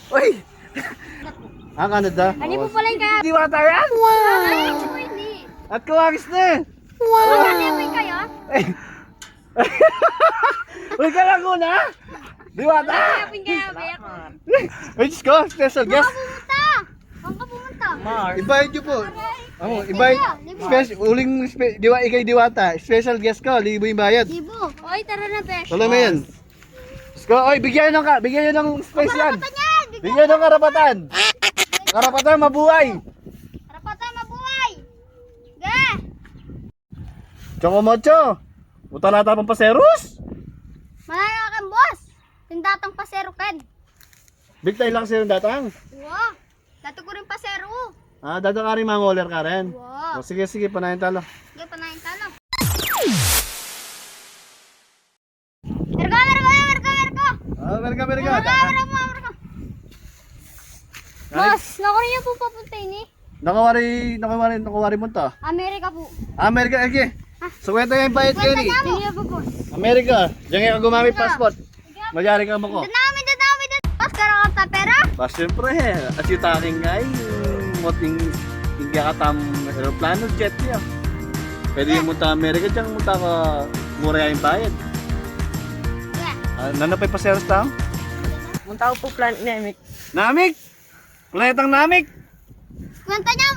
Uy! Canada? Ano po pala yung kaya? Diwata yan! Wow! Ay, hindi. At kawagis na! Wow! Ano yung kayo? Uy ka lang muna! Diwata! Ano yung kaya, Bek? Uy, Diyos ko! Special guest! Saan ka pumunta? Ibayad nyo po! Ibayad! Diwa, ikay Diwata! Special guest ko! Libo yung bayad! Libo. Oy, tara na, Bek. Wala mo yan! Diyos ko! Oy, bigyan nyo ng space yan! Karapatan yan! Bigyan ng karapatan! Karapatan mabuhay! Karapatan mabuhay! Ge! Choco Mocho! Utalata pang paseros! Manalo ka kang boss! Tindatang pasero kan. Big time lang sa'yo datang! Wow! Dato ko rin pasero. Dato ka rin mangoler ka rin? Wow! Sige, panayin talo. Sige, panayin talo. Merga! Boss, naku rin yan po papuntay ni. Nakawari mo to. Amerika po. Amerika, okay. So, kwento yung bayad kayo ni. Sige po, boss. Amerika, diyan ka gumamit passport. Magyari ka mo ko. Dami. Boss, karakap ta pera? Bas, syempre, at yung taking nga, moting hindi ka tam aeroplano, jet niya. Pwede yung munta Amerika, diyan munta ka mura yung bayad. Nanapay paseros tam? Munta ko po planet ni Emik. Namik! Planetang Namik! Kwenta niya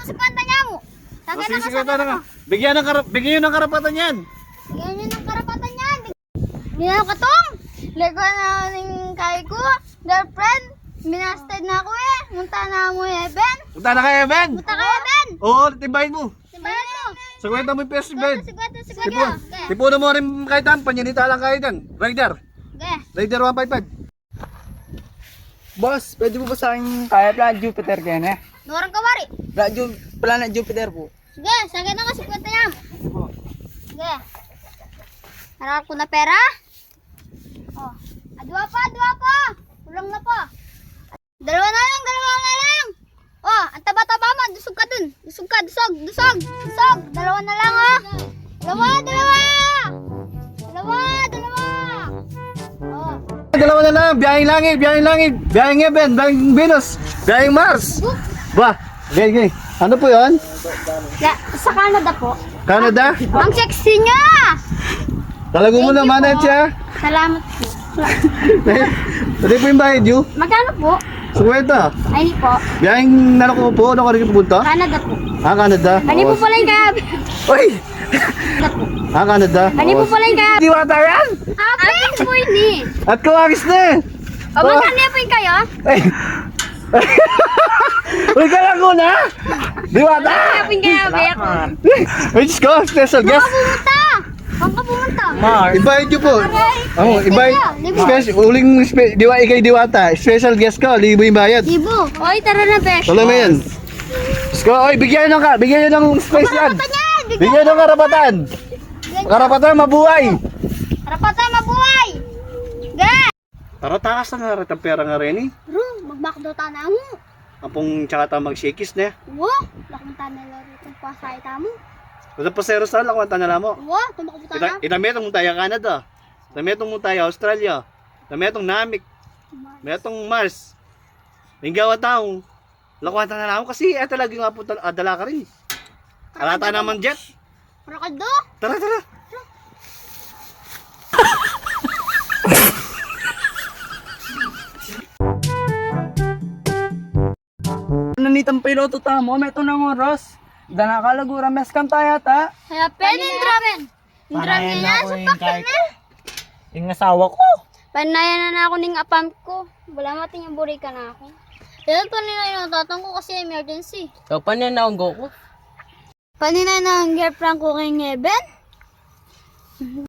mo. Sagay na Sige, kasama nga. ko. Bigyan nyo ng karapatan yan. Bigyan niyo ng karapatan yan. Bigyan ko tong. Lego na ng kay ko. Girlfriend. Minasted na ako eh. Munta na mo heaven. Punta na kayo, Ben! Munta ka heaven. Oo, timbahin mo. Sabayan mo. Sa kwenta mo yung pesos, Ben. Sigwado. Tipunan mo rin kahit ang panyanita lang kayo dyan. Rider 155. Boss, pwede po ba sa akin kaya planet Jupiter kaya na? Norang kawari. Planet Jupiter po. Sige, sagay na kasi kwenta niya. Sige. Harap ko na pera. Oh. Dua pa. Kulang na pa. Dalawa na lang. Oh, ang taba-taba mo. Dusog ka dun. Dusog. Dalawa na lang, oh. Dalawa. Oh. Dalawa na lang, biyaheng langit, biyaheng heaven, biyaheng Venus, biyaheng Mars. Ba, gay. Ano po yun? Sa Canada po. Canada? Ang sexy niya! Talago mo naman yan siya. Salamat po. Pwede po yung bayad yun. Magkano po? Sa kwenta. Ay, po. Biyaheng ko po, ano ka rin pupunta? Canada po. Canada? Ano po pala yung kaya? Uy! Canada? Ano po pala yung kaya? Diwata yan! Apin po ini. At kawagis na! O, magkano po yung kayo? Uy ka lang muna! Diwata! Ano po yung kaya, Bek? Uy, Diyos ko! Special guest! Saan ka pumunta? Ibayad nyo po! Ibayad! Diwa, ikay Diwata! Special guest ko! Libo yung bayad! Libo. Oy, tara na, Bek. Wala mo yan! Diyos ko! Oy, bigyan nyo ng space yan! Bigyan ng karapatan! Karapatan mabuhay! Karapatan mabuhay! Ge! Tara takas na nga rin ang pera nga rin eh. Bro, magmakdo ta na mo. Ampong tsaka ta mag-shakis na. Wo, lakong ta na laro itong pasay ta mo. Sa pasero sa lang, kuwanta na lang mo. Wo, tumakbo ta na. Itametong mo tayo Canada. Itametong mo tayo Australia. Itametong Namik. Itametong Mars. Linggawa taong. Lakwanta na lang ako kasi talaga nga po dala ka rin. Alata naman jet. Rakado? Tara. Nanitang piloto tamo, meto ng oras. Dana kalagura mes kan tayo ta. Kaya pen indramen. Indramen na sa pakin eh. Yung asawa ko. Panayan na ako ning apam ko. Wala mating yung buri ka na ako. Yan pa nila yung tatang ko kasi emergency. So, paano na ang go ko? Paninay na ang girlfriend ko kay Ngeben?